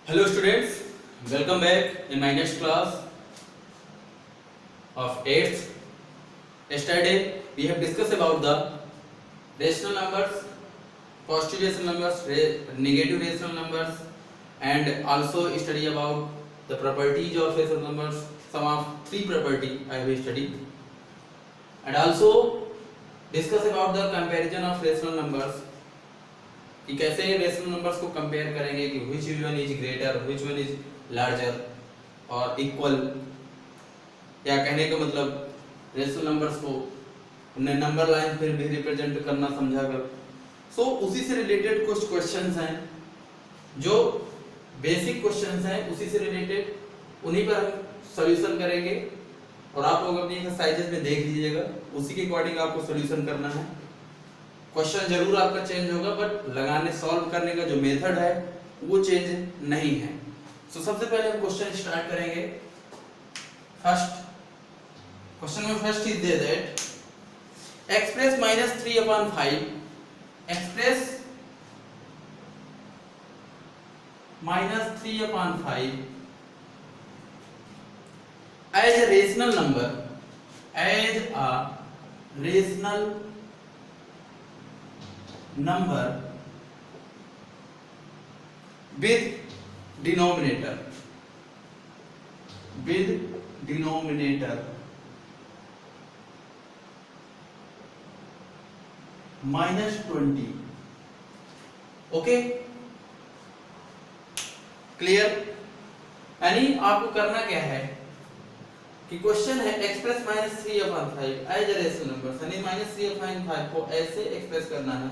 Hello students, welcome back in my next class of 8th. Yesterday we have discussed about the rational numbers, positive rational numbers, negative rational numbers, and also study about the properties of rational numbers. Some of 3 property I have studied, and also discuss about the comparison of rational numbers. कि कैसे rational numbers को compare करेंगे कि which one is greater, which one is larger और equal, या कहने का मतलब रेशनल नंबर्स को हमने नंबर लाइन फिर भी रिप्रेजेंट करना समझा कर। सो उसी से रिलेटेड कुछ क्वेश्चंस हैं जो बेसिक क्वेश्चंस हैं, उसी से रिलेटेड उन्हीं पर हम सॉल्यूशन करेंगे और आप लोग अपनी एक्सरसाइजेस में देख लीजिएगा, उसी के अकॉर्डिंग आपको सॉल्यूशन करना है। क्वेश्चन जरूर आपका चेंज होगा बट लगाने सॉल्व करने का जो मेथड है वो चेंज नहीं है। सो सबसे पहले हम क्वेश्चन स्टार्ट करेंगे। फर्स्ट क्वेश्चन में first is the that express -3/5 express -3/5 as a rational number, as a rational number with denominator -20। Okay, clear? यानी आपको करना क्या है कि क्वेश्चन है express -3/5 as a rational number, यानी -3/5 को ऐसे एक्सप्रेस करना है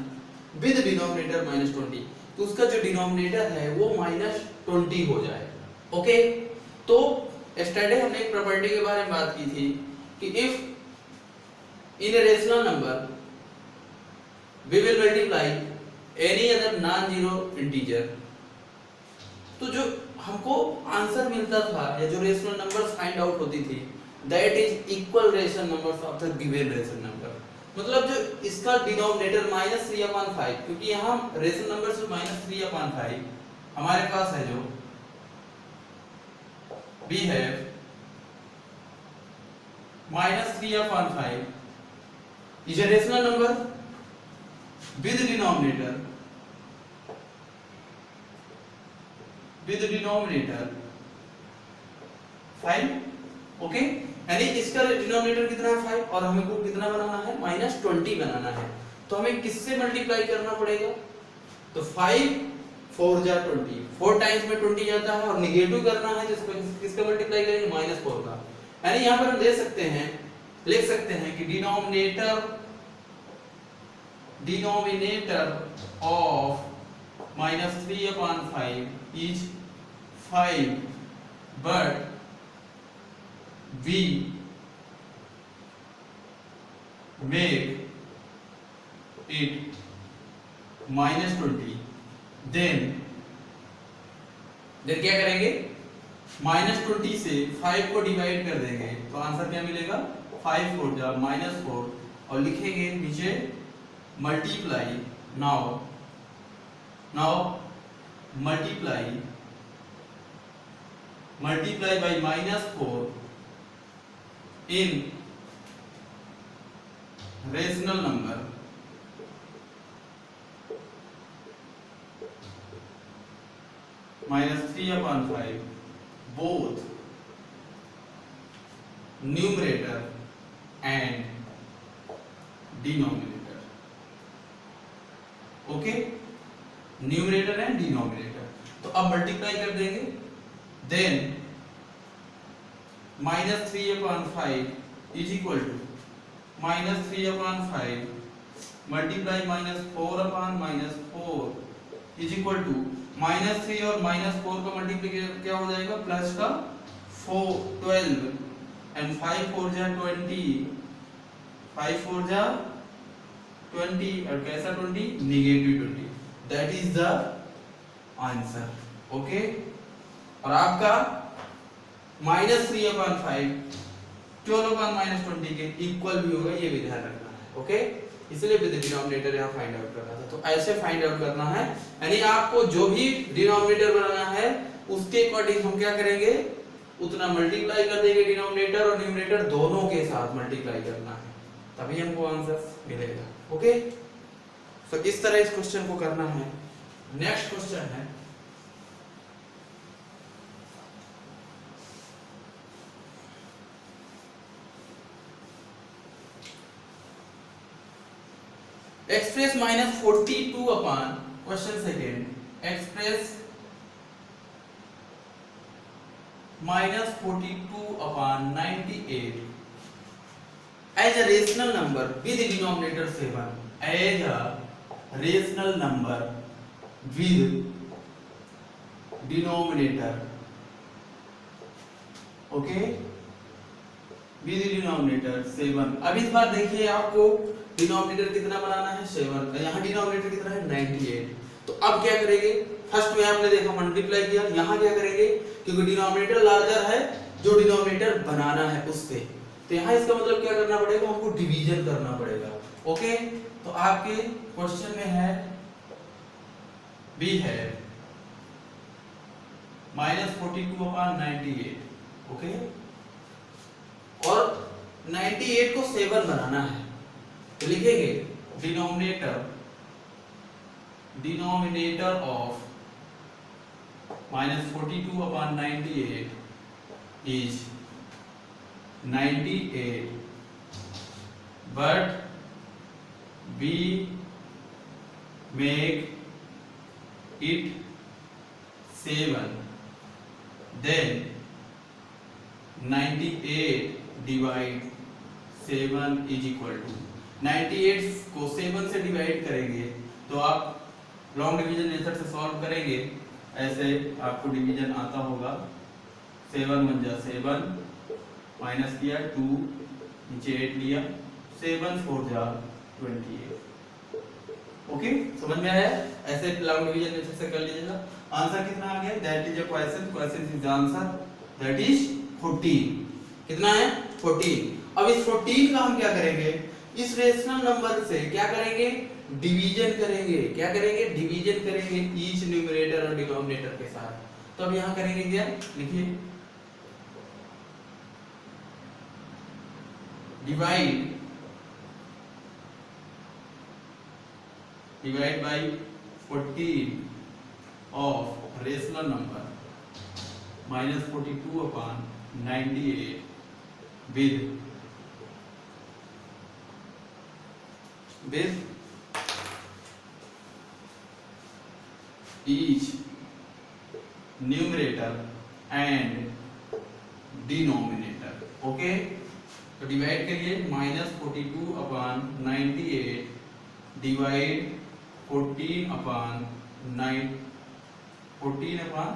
विद डिनोमिनेटर -20, तो उसका जो डिनोमिनेटर है वो -20 हो जाए। ओके, तो यस्टरडे हमने एक प्रॉपर्टी के बारे में बात की थी कि if in a rational number we will multiply any other non zero integer, तो जो हमको आंसर मिलता था या जो रेशनल नंबर्स फाइंड आउट होती थी that is equal rational numbers of the given rational number. मतलब जो इसका डिनोमिनेटर -3/5, क्योंकि यहाँ रेशनल नंबर से -3/5 हमारे पास है, जो we have -3/5 is a rational number with denominator 5। Okay, यानी इसका डिनोमिनेटर कितना है 5 और हमें को कितना बनाना है -20 बनाना है, तो हमें किससे मल्टीप्लाई करना पड़ेगा? तो 5 4 जा 20, 4 टाइम्स में 20 जाता है और निगेटिव करना है जिसको किसका मल्टीप्लाई करेंगे -4 का। यानी यहां पर हम लिख सकते हैं कि denominator of -3/5 is 5 but we make it -20, then क्या करेंगे? -20 से 5 को डिवाइड कर देंगे तो आंसर क्या मिलेगा? 5 4 जा -4 और लिखेंगे नीचे multiply. Now multiply by -4 in rational number -3/5 both numerator and denominator। Okay, numerator and denominator, तो अब मल्टीप्लाई कर देंगे, then -3/5 is equal to -3/5 multiply -4/4 is equal to -3 और -4 का मल्टीप्लिकेशन क्या हो जाएगा? प्लस का 12 एंड 5 4 जा 20, 5 4 जा 20 और कैसा 20? Negative 20। That is the answer. Okay, और आपका -3/5 12/-20 के इक्वल भी होगा, ये भी ध्यान रखना है। ओके, इसलिए विद डिनोमिनेटर यहाँ फाइंड आउट करना था, तो ऐसे फाइंड आउट करना है। यानी आपको जो भी डिनोमिनेटर बनाना है उसके अकॉर्डिंग हम क्या करेंगे, उतना मल्टीप्लाई कर देंगे, डिनोमिनेटर और न्यूमरेटर दोनों के साथ मल्टीप्लाई करना है, तभी हमको आंसर मिलेगा। ओके, तो इस तरह इस क्वेश्चन को करना है। नेक्स्ट क्वेश्चन है express -42 upon, question second, express -42 upon 98 as a rational number with denominator 7, as a rational number with denominator, okay, with denominator 7। अब इस बार देखिए आपको डिनोमिनेटर कितना बनाना है 7, यहाँ डिनोमिनेटर कितना है 98। तो अब क्या करेंगे, फर्स्ट में आपने देखा मल्टीप्लाई किया, यहाँ क्या करेंगे, क्योंकि डिनोमिनेटर लार्जर है, जो डिनोमिनेटर बनाना है उससे, तो यहाँ इसका मतलब क्या करना पड़ेगा, हमको डिवीजन करना पड़ेगा। ओके, तो आपके क्वेश्चन में है बी है -42 अपॉन 98। ओके, और 98 को 7 बनाना है, तो लिखेंगे denominator of -42 upon 98 is 98, but we make it 7, then 98 divide 7 is equal to, 98 को 7 से डिवाइड करेंगे तो आप लॉन्ग डिवीजन मेथड से सॉल्व करेंगे, ऐसे आपको डिवीजन आता होगा, 7 1 जा 7, माइनस किया 2, नीचे 8 लिया, 7 4 जा 28। ओके, समझ में आया? ऐसे लॉन्ग डिवीजन मेथड से कर लीजिएगा। आंसर कितना आ गया, that is a question is answer, that is 14। कितना है 14। अब इस 14 का हम क्या करेंगे, इस रेशनल नंबर से क्या करेंगे, डिवीजन करेंगे। क्या करेंगे, डिवीजन करेंगे ईच न्यूमरेटर और डिनोमिनेटर के साथ। तो अब यहां करेंगे क्या, लिखिए divide by 14 of rational number -42 upon 98 with each numerator and denominator। Okay, तो डिवाइड करिए, -42 अपॉन 98 डिवाइड 14 अपॉन 9, 14 अपॉन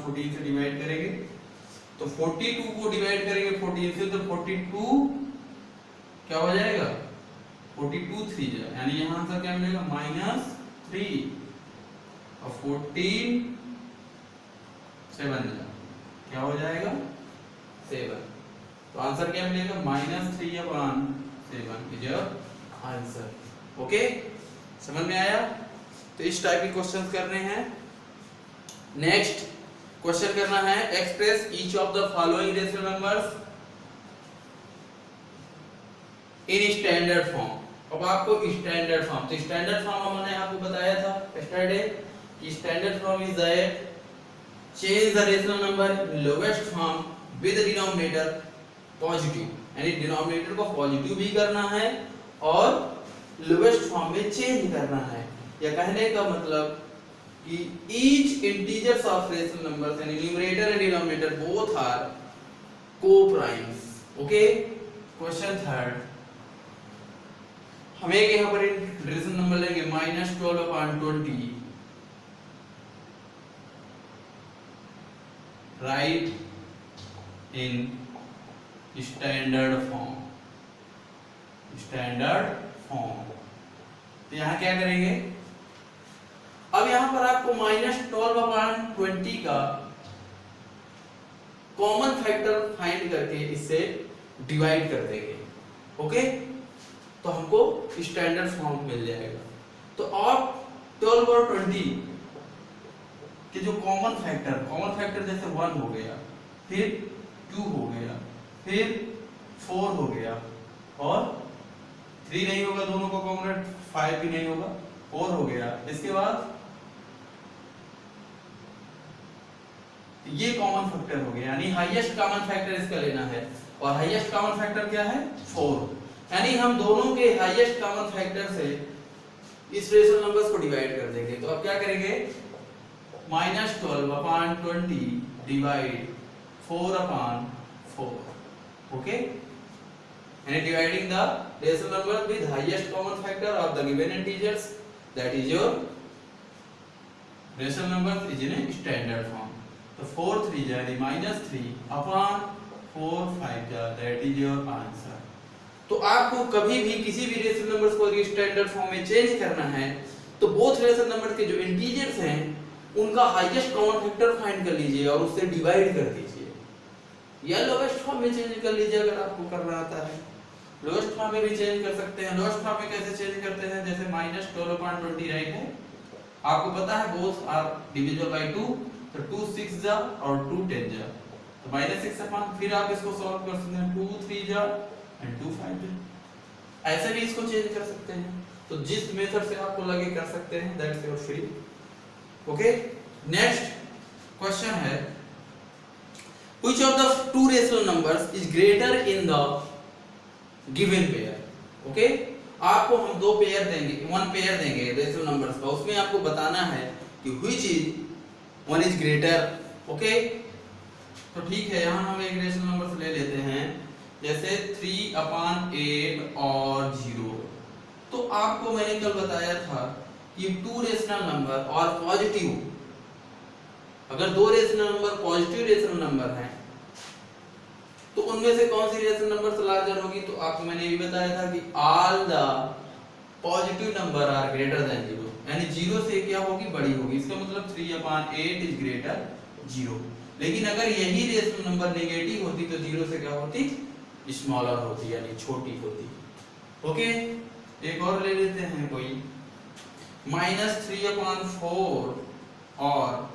14 से डिवाइड करेंगे तो 42 को डिवाइड करेंगे 14 से, तो 42 क्या हो जाएगा, 42 3 जा, यानी यहाँ आंसर क्या मिलेगा -3 और 14 7 जा, क्या हो जाएगा 7। तो आंसर क्या मिलेगा, -3 अपॉन 7 इज आंसर। ओके, समझ में आया? तो इस टाइप के क्वेश्चंस करने हैं। नेक्स्ट क्वेश्चन करना है, express each of the following rational numbers in standard form. अब आपको स्टैंडर्ड फॉर्म, तो स्टैंडर्ड फॉर्म हमने आपको बताया था यस्टरडे कि standard form is that change the rational number lowest form with denominator positive, यानी डिनोमिनेटर को पॉजिटिव भी करना है और लोवेस्ट फॉर्म में चेंज करना है। या कहने का मतलब कि each integers of rational numbers यानी numerator and denominator both are coprimes. Okay, question third, हम एक यहाँ पर रेशनल नंबर लेंगे -12 upon 20, right in standard form. तो यहाँ क्या करेंगे, अब यहाँ पर आपको -12 अपॉन 20 का कॉमन फैक्टर फाइंड करके इससे डिवाइड कर देंगे। ओके, तो हमको स्टैंडर्ड फॉर्म मिल जाएगा। तो आप 12 और 20 कि जो कॉमन फैक्टर जैसे 1 हो गया, फिर 2 हो गया, फिर 4 हो गया, और 3 नहीं होगा दोनों का कॉमन, 5 भी नहीं होगा, 4 हो गया। इसके बाद ये कॉमन फैक्टर हो गया, यानी हाईएस्ट कॉमन फैक्टर इसका लेना है, और हाईएस्ट कॉमन फैक्टर क्या है 4, यानी हम दोनों के हाईएस्ट कॉमन फैक्टर से इस रेशनल नंबर्स को डिवाइड कर देंगे। तो अब क्या करेंगे, -12/20 डिवाइड 4/4, ओके, यानी dividing the rational number with highest common factor of the given integers, that is your rational number is in standard form. तो 4 3 यानी -3/4 5 दैट इज योर आंसर। तो आपको कभी भी किसी भी रेशनल नंबर्स को अगर स्टैंडर्ड फॉर्म में चेंज करना है तो बोथ रेशनल नंबर के जो इंटीजर्स हैं उनका हाईएस्ट कॉमन फैक्टर फाइंड कर लीजिए और उससे डिवाइड कर दीजिए, या लोएस्ट फॉर्म में चेंज कर लीजिए अगर आपको करना आता है। लोएस्ट फॉर्म में भी चेंज कर सकते हैं। लोएस्ट फॉर्म में कैसे चेंज करते हैं, जैसे -12/20 राइट है, आपको पता है बोथ आर डिविजिबल बाय 2, तो 2 6 जा और 2 10 जा, तो -6/, फिर आप इसको सॉल्व कर सकते हैं 2 3 जा एंड 2 5 जा, ऐसे भी इसको चेंज कर सकते हैं। तो जिस मेथड से आपको लगे कर सकते हैं, that's your free. Okay, next question है, which of the two rational numbers is greater in the given pair. Okay, आपको हम दो पेयर देंगे, वन पेयर देंगे रेशनल नंबर्स का, उसमें आपको बताना है कि which is one is greater. Okay, तो ठीक है, यहां हम एक रेशनल नंबर ले लेते हैं, जैसे 3/8 और 0। तो आपको मैंने कल बताया था कि टू रेशनल नंबर और पॉजिटिव, अगर दो rational number positive rational number हैं तो उनमें से कौन सी रेशनल नंबर से लार्जर होगी। तो आपको मैंने ये बताया था कि all the positive number are greater than 0, यानी 0 से क्या होगी, बड़ी होगी। इसका मतलब 3/8 इज ग्रेटर 0। लेकिन अगर यही रेशनल नंबर नेगेटिव होती तो 0 से क्या होती, स्मॉलर होती, यानी छोटी होती। ओके, एक और ले लेते हैं कोई, -3/4 और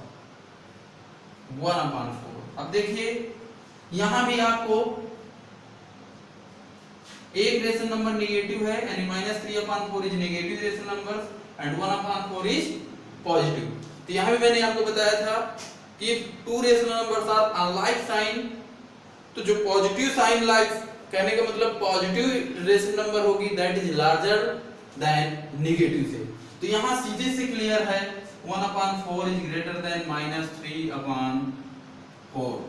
1/4। अब देखिए यहां भी आपको एक रेशनल नंबर नेगेटिव है, यानी -3/4 is negative rational number and 1/4 is positive. तो यहां भी मैंने आपको बताया था कि two rational numbers are unlike sign, तो जो पॉजिटिव साइन लाइक, कहने का मतलब पॉजिटिव रेशनल नंबर होगी that is larger than negative से। तो यहां सीधे से क्लियर है 1/4 इज ग्रेटर देन -3/4।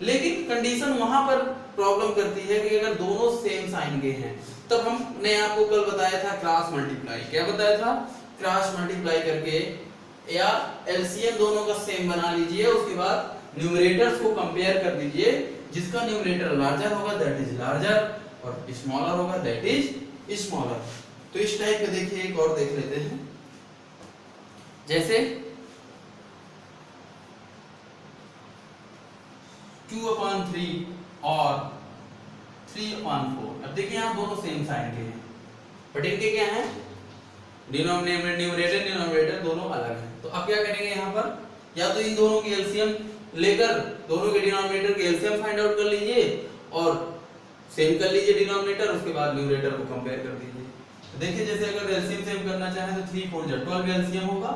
लेकिन कंडीशन वहां पर प्रॉब्लम करती है कि अगर दोनों सेम साइन के हैं, तब हमने आपको कल बताया था क्रॉस मल्टीप्लाई। क्या बताया था, क्रॉस मल्टीप्लाई करके या एलसीएम दोनों का सेम बना लीजिए, उसके बाद न्यूमरेटर्स को कंपेयर कर दीजिए, जिसका न्यूमरेटर लार्जर होगा दैट इज लार्जर और स्मॉलर होगा दैट इज स्मॉलर। तो इस टाइप के देखिए एक और देख लेते हैं, जैसे 2/3 और 3/4। अब देखिए यहाँ दोनों सेम साइन के हैं, बट इनके क्या है, न्यूमरेटर डिनोमिनेटर दोनों अलग हैं। तो अब क्या करेंगे यहाँ पर, या तो इन दोनों की एलसीएम लेकर दोनों के डिनोमिनेटर की एलसीएम फाइंड आउट कर लीजिए और सेम कर लीजिए डिनोमिनेटर, उसके बाद न्यूमरेटर को कंपेयर कर दीजिए। तो देखिए जैसे अगर एलसीएम सेम करना चाहें तो 3 4 जा 12 एलसीएम होगा,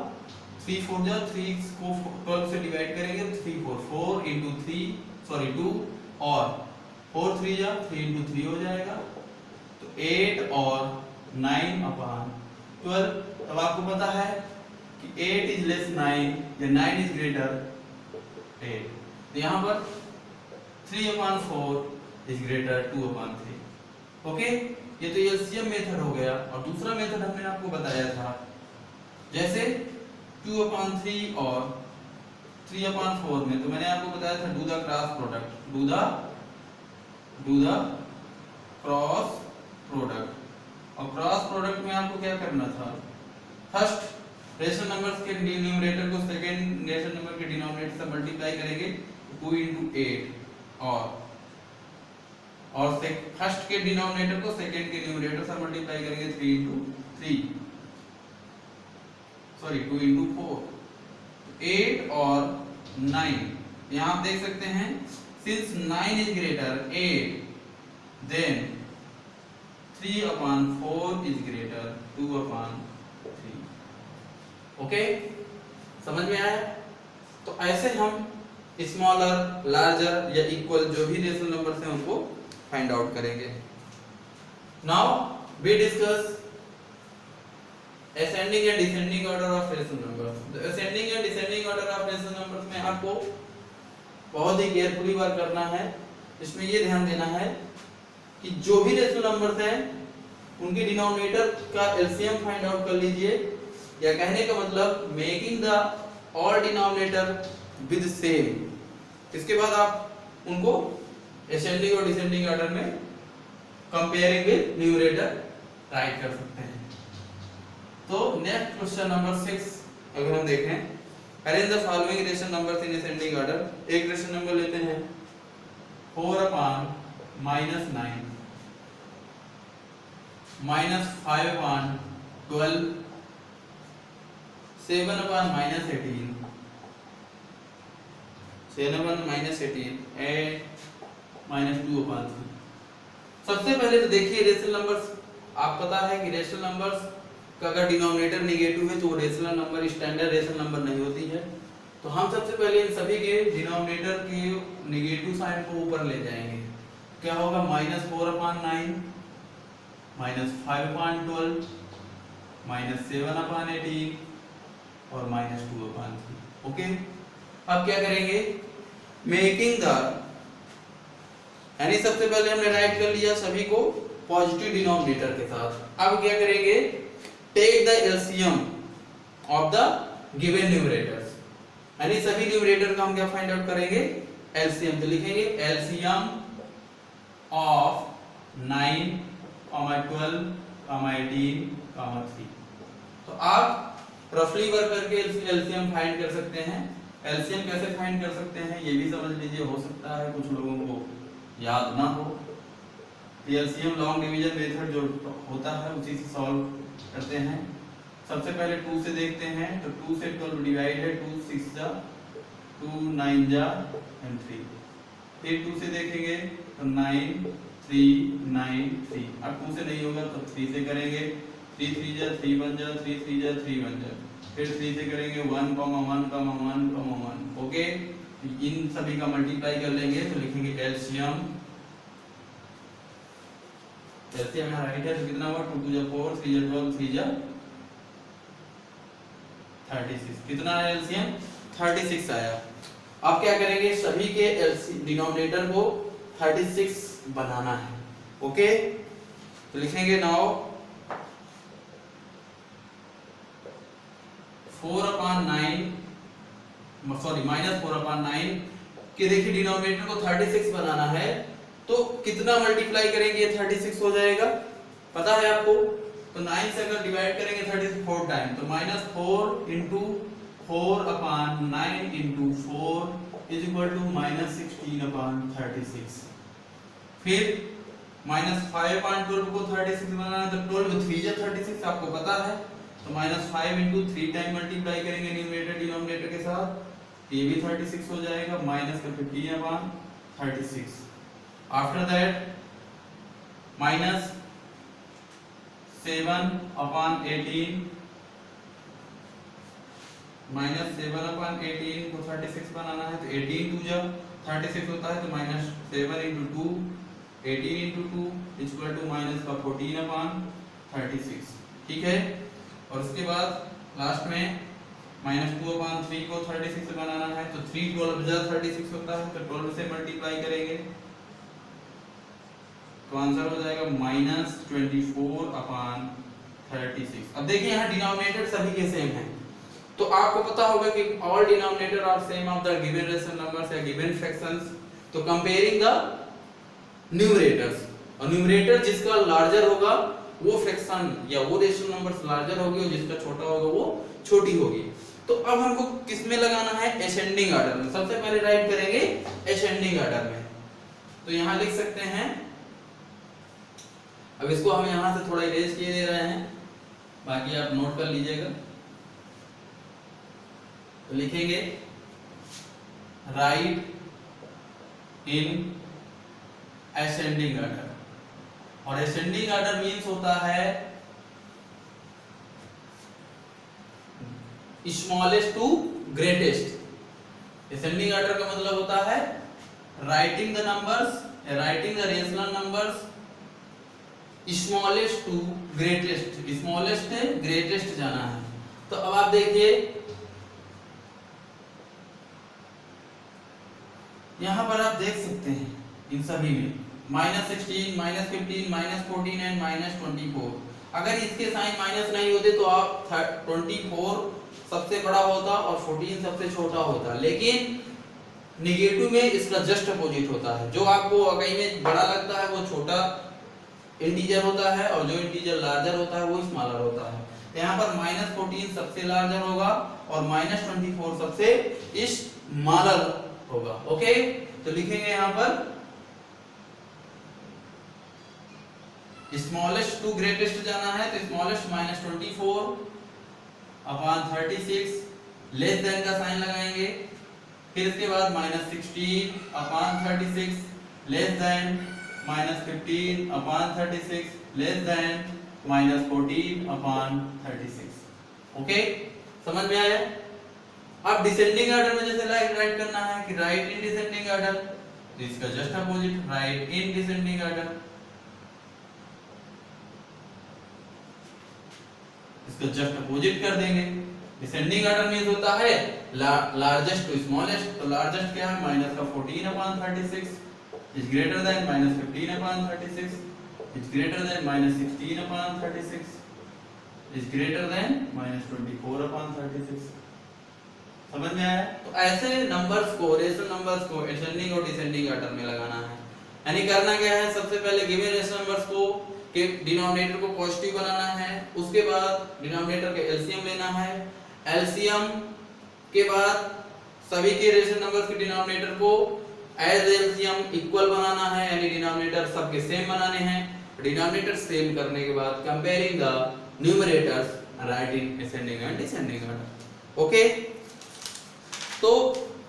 3 4 जा 3 को 12 से डिवाइड करेंगे, 3 4 4 into 3 सॉरी 2 और 4 3 जा 3 into 3 हो जाएगा, तो 8 और 9/12। अब आपको पता है कि 8 इज लेस 9 या 9 इज ग्रेटर 8, तो यहाँ पर 3/4 इज ग्रेटर 2/3। ओके, ये तो एलसीएम मेथड हो गया। और दूसरा मेथड हमने आपको बताया था, जैसे 2/3 और 3/4 में, तो मैंने आपको बताया था do the cross product, do the cross product. और क्रॉस प्रोडक्ट में आपको क्या करना था, फर्स्ट रेशनल नंबर्स के न्यूमरेटर को सेकंड रेशनल नंबर के डिनोमिनेटर से मल्टीप्लाई करेंगे 2 into 8 और फर्स्ट के डिनोमिनेटर को सेकंड के न्यूमरेटर से मल्टीप्लाई करेंगे 3 into 3 सॉरी 2 into 4। 8 और 9, यहाँ आप देख सकते हैं since 9 is greater 8 than 3/4 is greater 2/3। Okay, समझ में आया? तो ऐसे हम स्मॉलर, लार्जर या इक्वल जो भी रेशनल नंबर्स हैं उनको फाइंड आउट करेंगे। Now we discuss ascending and descending order of rational numbers. Ascending and descending order of rational numbers में आपको बहुत ही केयरफुली वर्क करना है। इसमें ये ध्यान देना है कि जो भी रेशनल नंबर्स हैं उनके डिनोमिनेटर का एलसीएम फाइंड आउट कर लीजिए, या कहने का मतलब making the all denominator with same. इसके बाद आप उनको असेंडिंग और डिसेंडिंग ऑर्डर में कंपेयरिंग विद न्यूमरेटर राइट कर सकते हैं। तो नेक्स्ट क्वेश्चन नंबर 6 अगर हम देखें, arrange the following rational numbers in ascending order. एक रेशनल नंबर लेते हैं 4/-9 -5/12 7/-18 7/-18 8 -2/3। सबसे पहले तो देखिए रेशनल नंबर्स, आप पता है कि रेशनल नंबर्स का अगर डिनोमिनेटर नेगेटिव है तो वो rational number standard rational number नहीं होती है। तो हम सबसे पहले इन सभी के डिनोमिनेटर के नेगेटिव साइन को ऊपर ले जाएंगे। क्या होगा? -4/9 -5/12 -7/18 और -2/3। ओके, अब क्या करेंगे? मेकिंग द, यानी सबसे पहले हमने राइट कर लिया सभी को पॉजिटिव डिनोमिनेटर के साथ। अब क्या करेंगे? Take the LCM of the given numerators, यानी सभी न्यूमरेटर का हम क्या फाइंड आउट करेंगे? एलसीएम। तो लिखेंगे एलसीएम ऑफ 9, 12, 18, 3। तो आप रफली वर्क करके एलसीएम फाइंड कर सकते हैं। एलसीएम कैसे फाइंड कर सकते हैं ये भी समझ लीजिए, हो सकता है कुछ लोगों को याद ना हो। एलसीएम लॉन्ग डिवीजन मेथड जो होता है उसी से सॉल्व करते हैं। सबसे पहले 2 से देखते हैं, तो 2 से 12 डिवाइड है, 2 6 जा 2 9 जा एंड 3। फिर 2 से देखेंगे तो 9 3 9 3। अब 2 से नहीं होगा तो 3 से करेंगे, 3 3 जा 3 1 जा 3 3 जा 3 1 जा। फिर 3 से करेंगे 1, 1, 1, 1। ओके, इन सभी का मल्टीप्लाई कर लेंगे तो लिखेंगे एलसीएम। एलसीएम यहाँ राइट है तो कितना हुआ? 2 2 जा 4, 3 जा 12, 3 जा 36। कितना आया एलसीएम? 36 आया। अब क्या करेंगे? सभी के डिनोमिनेटर को 36 बनाना है। ओके, तो लिखेंगे नाउ 4/9 -4/9 के देखिए डिनोमिनेटर को 36 बनाना है तो कितना मल्टीप्लाई करेंगे? 36 हो जाएगा, पता है आपको। तो 9 से अगर डिवाइड करेंगे 34 टाइम तो -4 × 4/9 × 4 = -16/36। फिर -5/12 को 36 बनाना है तो 12 3 जा 36 आपको पता है। तो -5 × 3 टाइम मल्टीप्लाई करेंगे न्यूमरेटर डिनोमिनेटर के साथ, ये भी 36 हो जाएगा, -15/36। आफ्टर दैट -7/18 -7/18 को 36 बनाना है तो 18 2 जा 36 होता है तो -7 × 2 18 × 2 = -14/36। ठीक है, और उसके बाद लास्ट में -2/3 को 36 से बनाना है तो 3 12 जा 36 होता है तो 12 से मल्टीप्लाई करेंगे तो आंसर हो जाएगा -24/36। अब देखिए यहाँ डिनोमिनेटर सभी के सेम हैं तो आपको पता होगा कि all denominator are same of the given rational numbers या गिवन फ्रैक्शंस। तो कंपेयरिंग द न्यूमरेटर्स, और न्यूमरेटर जिसका लार्जर होगा वो फ्रैक्शन या वो रेशनल नंबर्स लार्जर होगी और जिसका छोटा होगा वो छोटी होगी। तो अब हमको किस में लगाना है? असेंडिंग ऑर्डर में। सबसे पहले राइट करेंगे असेंडिंग ऑर्डर में, तो यहाँ लिख सकते हैं। अब इसको हम यहाँ से थोड़ा इरेज किए दे रहे हैं, बाकी आप नोट कर लीजिएगा। तो लिखेंगे राइट इन असेंडिंग ऑर्डर, और असेंडिंग ऑर्डर मीन्स होता है smallest to greatest. Ascending order का मतलब होता है writing the numbers, writing the rational numbers smallest to greatest, smallest से ग्रेटेस्ट जाना है। तो अब आप देखिए यहां पर आप देख सकते हैं इन सभी में -16, -15, -14 एंड -24। अगर इसके साइन माइनस नहीं होते तो आप 24 सबसे बड़ा होता और 14 सबसे छोटा होता, लेकिन निगेटिव में इसका जस्ट अपोजिट होता है। जो आपको कहीं में बड़ा लगता है वो छोटा इंटीजर होता है, और जो इंटीजर लार्जर होता है वो स्मॉलर होता है। यहाँ पर -14 सबसे लार्जर होगा और -24 सबसे स्मॉलर होगा। ओके, तो लिखेंगे यहाँ पर स्मॉलेस्ट टू ग्रेटेस्ट जाना है, तो स्मॉलेस्ट -24 अपॉन 36 लेस देन का साइन लगाएंगे, फिर इसके बाद -16 upon 36 less than -15 upon 36 less than -14 upon 36। Okay, समझ में आया? अब डिसेंडिंग ऑर्डर में जैसे राइट करना है कि राइट इन डिसेंडिंग ऑर्डर, तो इसका just opposite right in descending order, इसको जस्ट अपोजिट कर देंगे। डिसेंडिंग ऑर्डर मींस होता है लार्जेस्ट टू स्मॉलेस्ट, तो लार्जेस्ट क्या है -14 upon 36 is greater than -15 upon 36 is greater than -16 upon 36 is greater than -24 upon 36। समझ में आया? तो ऐसे नंबर्स को, रेशनल नंबर्स को असेंडिंग और डिसेंडिंग ऑर्डर में लगाना है। यानी करना क्या है, सबसे पहले गिवन रेशनल नंबर्स को के डिनोमिनेटर को पॉजिटिव बनाना है, उसके बाद डिनोमिनेटर का एलसीएम लेना है, एलसीएम के बाद सभी के रेशनल नंबर्स के डिनोमिनेटर को एज एलसीएम इक्वल बनाना है, यानी डिनोमिनेटर सबके सेम बनाने हैं। डिनोमिनेटर सेम करने के बाद comparing the numerators right in ascending and descending order. Okay, तो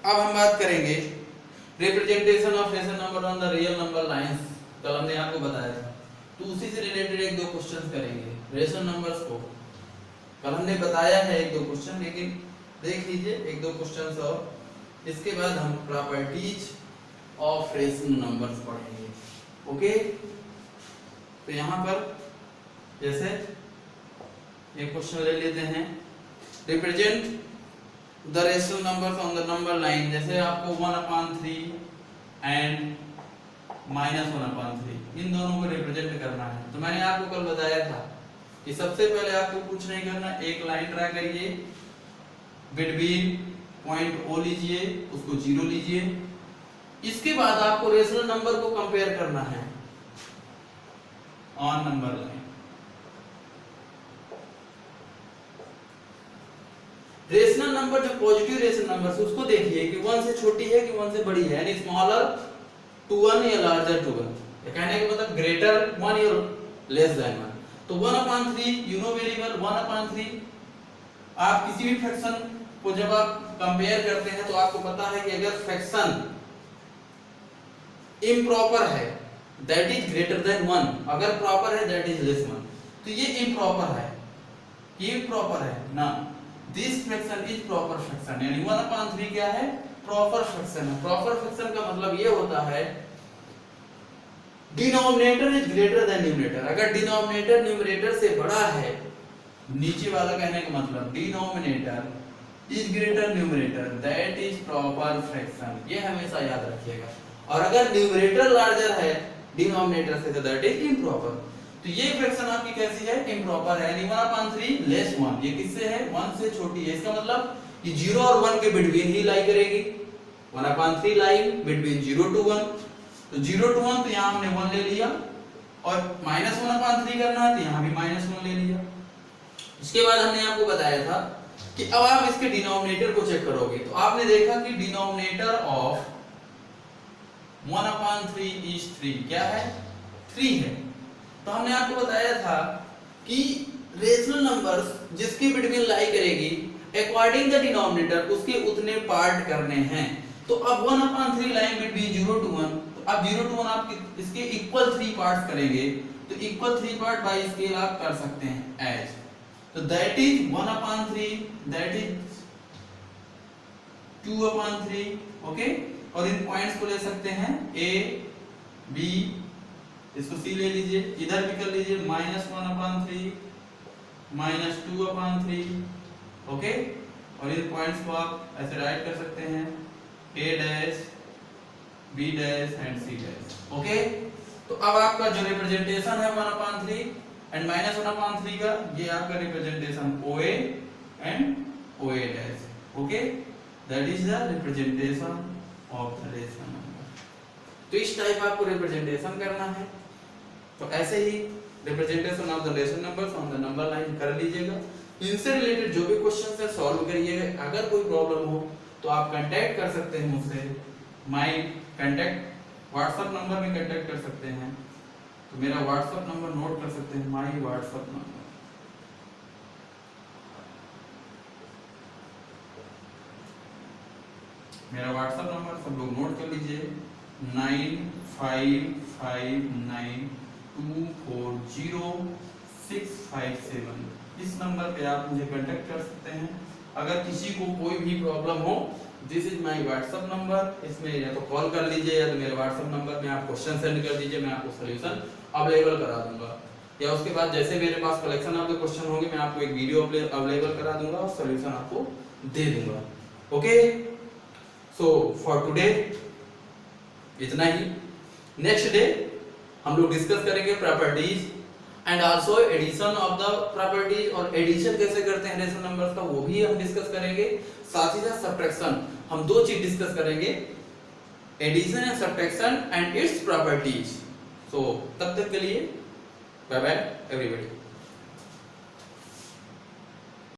अब हम बात करेंगे representation of rational number on the real number lines. कल हमने आपको बताया था, तो उसी से रिलेटेड एक दो क्वेश्चंस करेंगे रेशनल नंबर्स को। कल हमने बताया है एक दो क्वेश्चन, लेकिन देख लीजिए एक दो क्वेश्चंस और, इसके बाद हम प्रॉपर्टीज ऑफ रेशनल नंबर्स पढ़ेंगे। ओके, तो यहाँ पर जैसे एक क्वेश्चन ले लेते हैं, represent the rational numbers on the number line. जैसे आपको 1/3 एंड -1/3 इन दोनों को रिप्रेजेंट करना है। तो मैंने आपको कल बताया था कि सबसे पहले आपको कुछ नहीं करना, एक लाइन ड्रा करिए, बिटवीन पॉइंट O लीजिए, उसको 0 लीजिए। इसके बाद आपको रेशनल नंबर को कंपेयर करना है on number line. Rational number जो पॉजिटिव रेशनल नंबर है उसको देखिए कि 1 से छोटी है कि 1 से बड़ी है, यानी स्मॉलर टू 1 या लार्जर टू 1। ये कहने का मतलब ग्रेटर 1 या लेस देन 1। तो 1/3 यू नो वेरी वेल, 1/3 आप किसी भी फ्रैक्शन को जब आप कंपेयर करते हैं तो आपको पता है कि अगर फ्रैक्शन इम्प्रॉपर है दैट इज ग्रेटर देन 1, अगर प्रॉपर है दैट इज लेस 1। तो ये इम्प्रॉपर है, ये इम्प्रॉपर है ना, this fraction is proper fraction, यानी 1/3 क्या है, प्रॉपर फ्रैक्शन है। प्रॉपर फ्रैक्शन का मतलब ये होता है denominator is greater than numerator. अगर डिनोमिनेटर न्यूमरेटर से बड़ा है, नीचे वाला कहने का मतलब denominator is greater numerator that is proper fraction, ये हमेशा याद रखिएगा। और अगर न्यूमरेटर लार्जर है डिनोमिनेटर से तो दैट इज इम्प्रॉपर। तो ये फ्रैक्शन आपकी कैसी है, इम्प्रॉपर है, यानी 1/3 लेस 1। ये किससे है, 1 से छोटी है। इसका मतलब ये 0 और 1 के बिटवीन ही लाई करेगी। 1/3 लाई बिटवीन 0 to 1, तो 0 to 1 तो यहाँ हमने 1 ले लिया, और -1/3 करना है तो यहाँ भी -1 ले लिया। इसके बाद हमने आपको बताया था कि अब आप इसके डिनोमिनेटर को चेक करोगे, तो आपने देखा कि डिनोमिनेटर ऑफ 1/3 इज 3, क्या है, 3 है। तो हमने आपको बताया था कि रेशनल नंबर्स जिसके बिटवीन लाई करेगी अकॉर्डिंग द डिनोमिनेटर उसके उतने पार्ट करने हैं। तो अब 1/3 लाइन बिटवीन 0 to 1, तो अब 0 to 1 आप इसके इक्वल 3 पार्ट्स करेंगे, तो इक्वल 3 पार्ट बाय स्केल आप कर सकते हैं एज, तो that is 1/3, that is 2/3, okay. और इन पॉइंट्स को ले सकते हैं a b, इसको c ले लीजिए, इधर भी कर लीजिए -1/3 -2/3, ओके। और इन पॉइंट्स को आप ऐसे राइट कर सकते हैं a dash b dash and c dash, okay. तो अब आपका जो रिप्रेजेंटेशन है 1/3 एंड -1/3 का, ये आपका representation OA and OA dash, okay. That is the representation of the rational number. तो इस टाइप आपको रिप्रेजेंटेशन करना है। तो ऐसे ही representation of the rational numbers on the number line कर लीजिएगा। इनसे रिलेटेड जो भी क्वेश्चंस है सॉल्व करिएगा। अगर कोई प्रॉब्लम हो तो आप कांटेक्ट कर सकते हैं मुझसे, माय कांटेक्ट व्हाट्सएप नंबर में कांटेक्ट कर सकते हैं। तो मेरा व्हाट्सएप नंबर नोट कर सकते हैं, माय व्हाट्सएप नंबर, मेरा व्हाट्सएप नंबर सब लोग नोट कर लीजिए 9559240657। इस नंबर पे आप मुझे कांटेक्ट कर सकते हैं। अगर किसी को कोई भी प्रॉब्लम हो, this is my WhatsApp number, इसमें या तो कॉल कर लीजिए या तो मेरे व्हाट्सएप नंबर में आप क्वेश्चन सेंड कर दीजिए, मैं आपको सॉल्यूशन अवेलेबल करा दूंगा। या उसके बाद जैसे मेरे पास कलेक्शन ऑफ द क्वेश्चन होंगे, मैं आपको एक वीडियो अवेलेबल करा दूंगा और सॉल्यूशन आपको दे दूंगा, ओके। सो फॉर टुडे इतना ही। नेक्स्ट डे हम लोग डिस्कस करेंगे properties and also addition of the properties, और एडिशन कैसे करते हैं रेशनल नंबर्स का वो भी हम डिस्कस करेंगे। साथ ही साथ सब्ट्रैक्शन, हम दो चीज डिस्कस करेंगे, addition and subtraction and its properties. So तब तक के लिए बाय बाय एवरीबॉडी।